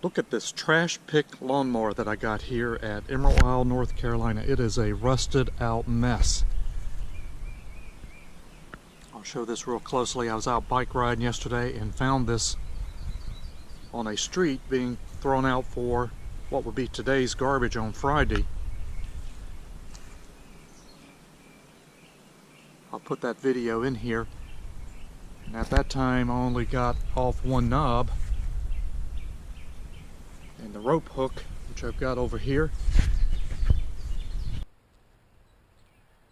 Look at this trash pick lawnmower that I got here at Emerald Isle, North Carolina. It is a rusted out mess. I'll show this real closely. I was out bike riding yesterday and found this on a street being thrown out for what would be today's garbage on Friday. I'll put that video in here. And at that time I only got off one knob. And the rope hook, which I've got over here.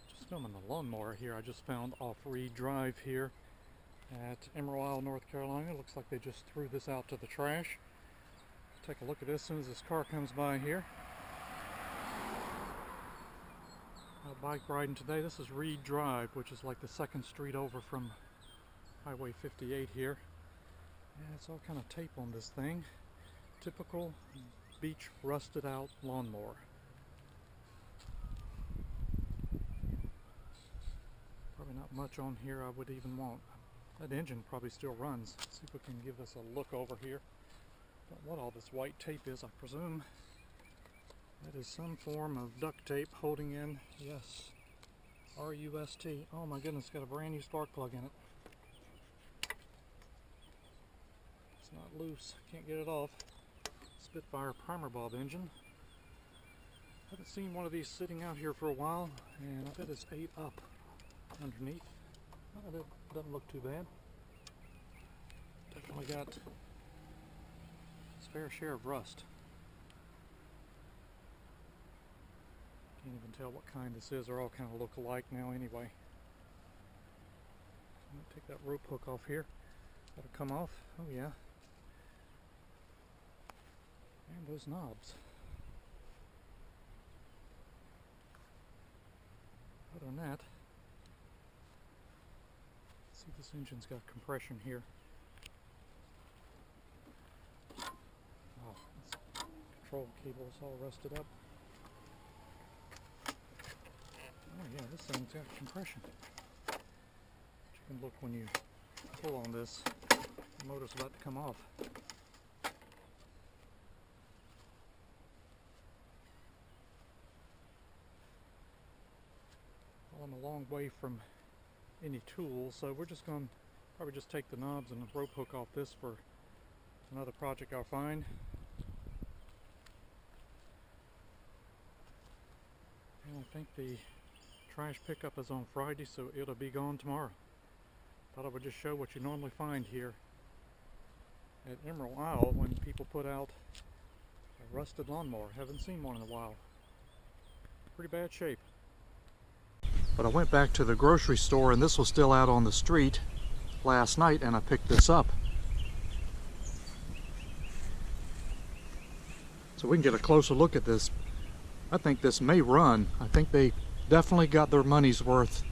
Just filming the lawnmower here I just found off Reed Drive here at Emerald Isle, North Carolina. Looks like they just threw this out to the trash. Take a look at this as soon as this car comes by here. Out bike riding today. This is Reed Drive, which is like the second street over from Highway 58 here. Yeah, it's all kind of tape on this thing. Typical beach rusted out lawnmower. Probably not much on here I would even want. That engine probably still runs. Let's see if we can give this a look over here. Don't know what all this white tape is. I presume that is some form of duct tape holding in, yes, R-U-S-T. Oh my goodness, it's got a brand new spark plug in it. It's not loose, can't get it off. Spitfire primer bulb engine. Haven't seen one of these sitting out here for a while, and I bet it's ate up underneath. Oh, it doesn't look too bad. Definitely got its fair share of rust. Can't even tell what kind this is. They're all kind of look alike now anyway. I'm going to take that rope hook off here. That'll come off. Oh yeah. And those knobs. Other than that, see, this engine's got compression here. Oh, this control cable is all rusted up. Oh yeah, this thing's got compression. But you can look when you pull on this, the motor's about to come off. Well, I'm a long way from any tools, so we're just going to probably just take the knobs and the rope hook off this for another project I'll find. And I think the trash pickup is on Friday, so it'll be gone tomorrow. Thought I would just show what you normally find here at Emerald Isle when people put out a rusted lawnmower. Haven't seen one in a while. Pretty bad shape. But I went back to the grocery store and this was still out on the street last night and I picked this up. So we can get a closer look at this. I think this may run. I think they definitely got their money's worth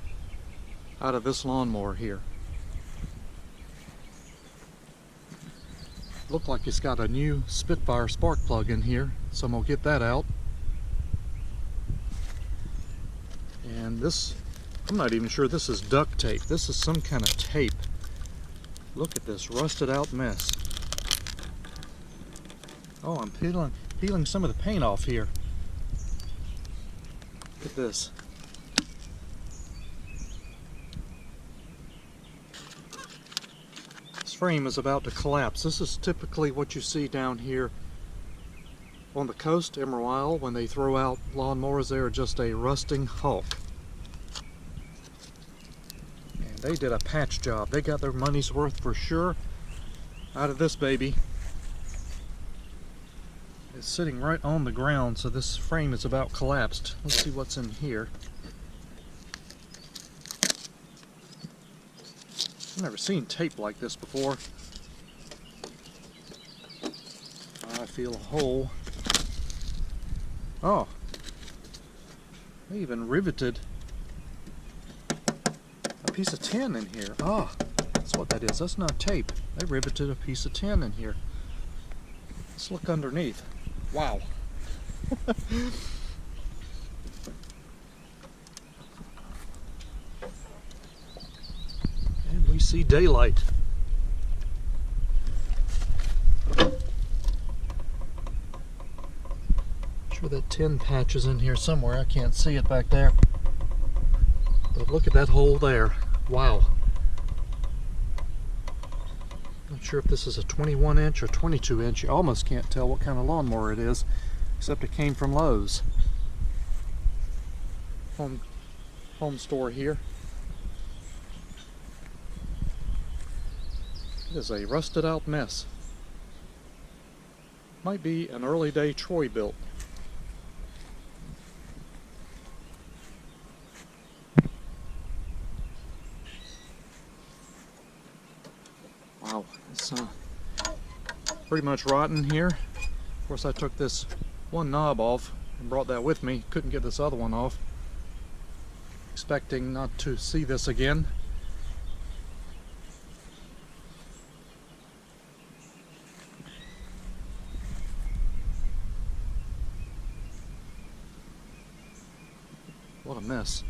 out of this lawnmower here. Looked like it's got a new Spitfire spark plug in here, so I'm gonna get that out. And this, I'm not even sure this is duct tape. This is some kind of tape. Look at this rusted out mess. Oh, I'm peeling some of the paint off here. Look at this. This frame is about to collapse. This is typically what you see down here on the coast, Emerald Isle, when they throw out lawnmowers. They are just a rusting hulk. And they did a patch job. They got their money's worth for sure out of this baby. It's sitting right on the ground, so this frame is about collapsed. Let's see what's in here. I've never seen tape like this before. I feel a hole. Oh, they even riveted a piece of tin in here. Ah, that's what that is. That's not tape. They riveted a piece of tin in here. Let's look underneath. Wow. And we see daylight. Sure that tin patch is in here somewhere. I can't see it back there. But look at that hole there. Wow. Not sure if this is a 21 inch or 22 inch. You almost can't tell what kind of lawnmower it is, except it came from Lowe's. Home store here. It is a rusted out mess. Might be an early day Troy built. Wow, it's pretty much rotten here. Of course, I took this one knob off and brought that with me. Couldn't get this other one off. Expecting not to see this again. What a mess.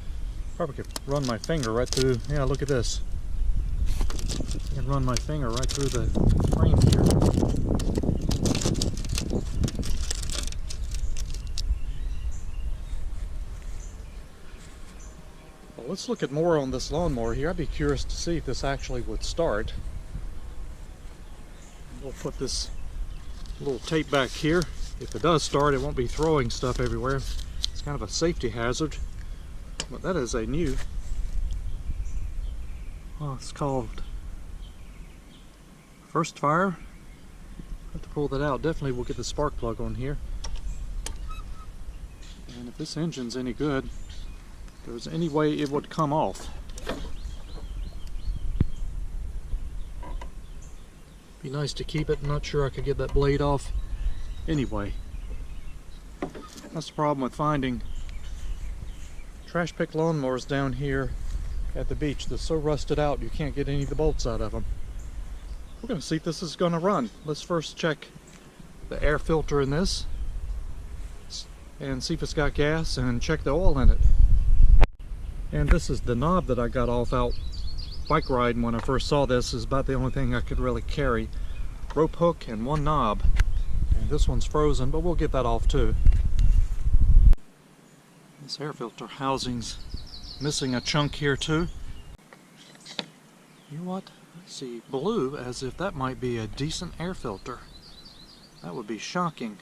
Probably could run my finger right through. Yeah, look at this. I can run my finger right through the frame here. Well, let's look at more on this lawnmower here. I'd be curious to see if this actually would start. We'll put this little tape back here. If it does start, it won't be throwing stuff everywhere. It's kind of a safety hazard. But that is a new, oh, it's called First Fire. Have to pull that out. Definitely we'll get the spark plug on here. And if this engine's any good, if there's any way it would come off. Be nice to keep it. I'm not sure I could get that blade off anyway. That's the problem with finding trash pick lawnmowers down here at the beach. They're so rusted out you can't get any of the bolts out of them. We're going to see if this is going to run. Let's first check the air filter in this and see if it's got gas and check the oil in it. And this is the knob that I got off out bike riding when I first saw this. This is about the only thing I could really carry. Rope hook and one knob. And this one's frozen, but we'll get that off too. This air filter housing's missing a chunk here too. You know what? I see blue as if that might be a decent air filter. That would be shocking.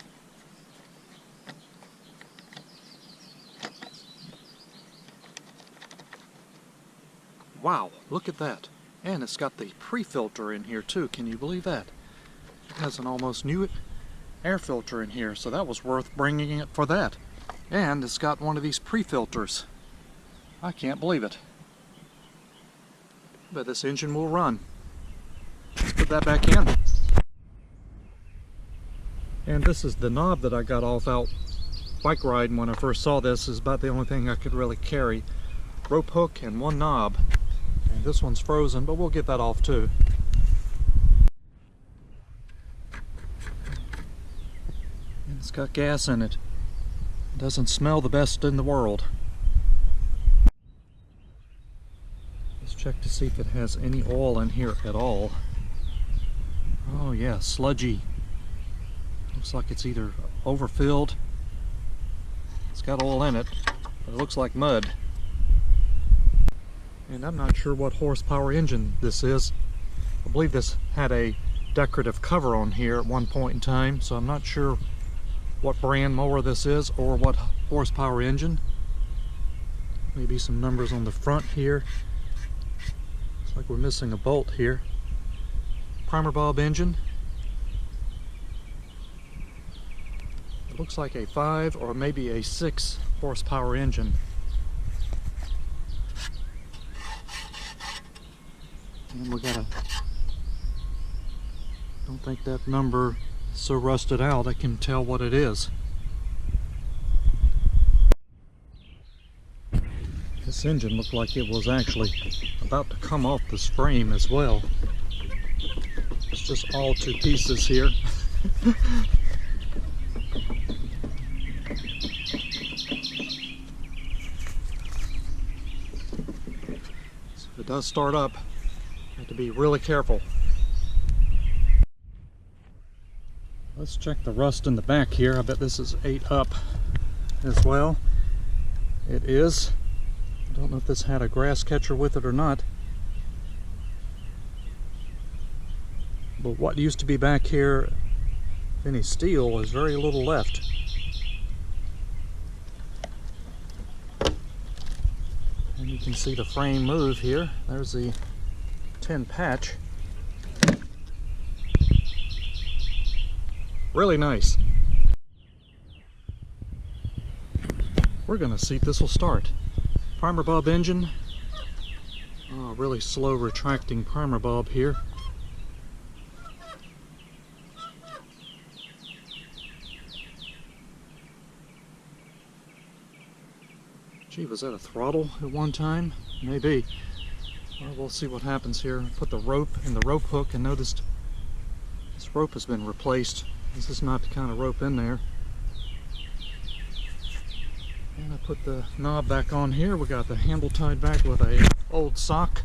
Wow, look at that. And it's got the pre-filter in here too. Can you believe that? It has an almost new air filter in here, so that was worth bringing it for that. And it's got one of these pre-filters. I can't believe it. But this engine will run. Let's put that back in. And this is the knob that I got off out bike riding when I first saw this. This is about the only thing I could really carry. Rope hook and one knob. And this one's frozen, but we'll get that off too. And it's got gas in it. Doesn't smell the best in the world. Let's check to see if it has any oil in here at all. Oh yeah, sludgy. Looks like it's either overfilled. It's got oil in it, but it looks like mud. And I'm not sure what horsepower engine this is. I believe this had a decorative cover on here at one point in time, so I'm not sure what brand mower this is or what horsepower engine. Maybe some numbers on the front here. Looks like we're missing a bolt here. Primer bob engine. It looks like a 5 or maybe a 6 horsepower engine. And we got a, don't think that number is so rusted out I can tell what it is. This engine looked like it was actually about to come off this frame as well. It's just all two pieces here. So if it does start up, you have to be really careful. Let's check the rust in the back here. I bet this is 8 up as well. It is. I don't know if this had a grass catcher with it or not. But what used to be back here, any steel, is very little left. And you can see the frame move here. There's the tin patch. Really nice. We're gonna see if this will start. Primer bulb engine. Oh, really slow retracting primer bulb here. Gee, was that a throttle at one time? Maybe. Well, we'll see what happens here. Put the rope in the rope hook and noticed this rope has been replaced. This is not the kind of rope in there. And I put the knob back on here. We got the handle tied back with a old sock.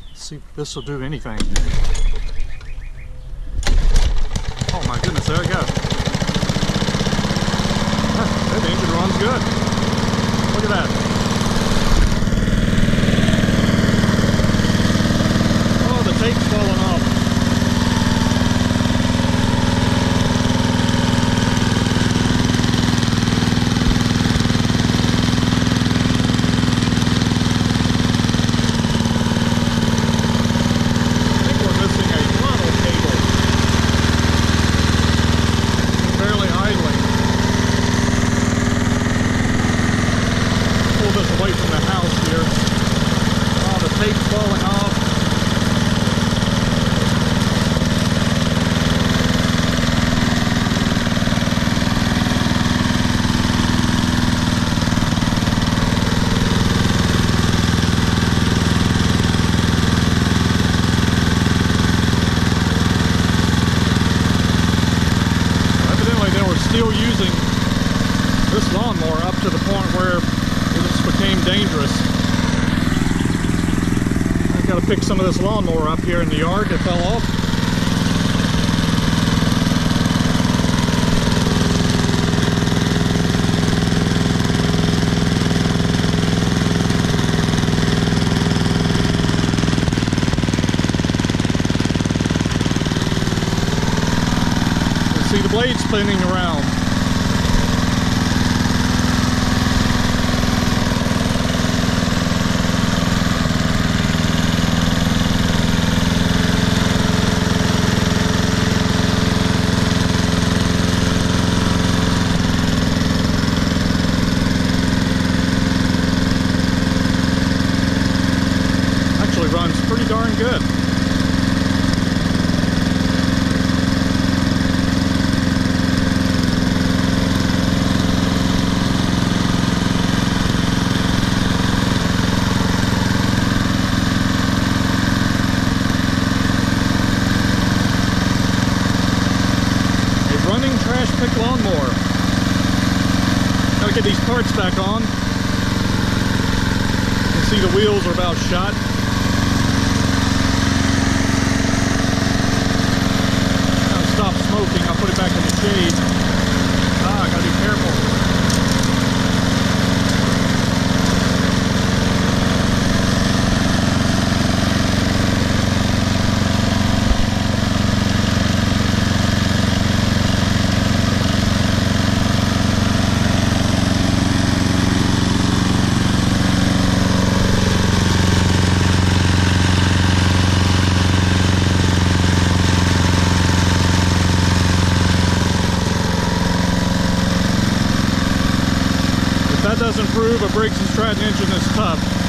Let's see if this will do anything. Oh my goodness, there we go. That engine runs good. Look at that. Oh, the tape's falling off. Still using this lawnmower up to the point where it just became dangerous. I've got to pick some of this lawnmower up here in the yard that fell off. See the blade spinning around. Actually runs pretty darn good. Pick lawnmower. Gotta get these parts back on. You can see the wheels are about shot. Gotta stop smoking. I'll put it back in the shade. Ah, gotta be careful. That doesn't prove a Briggs & Stratton engine is tough.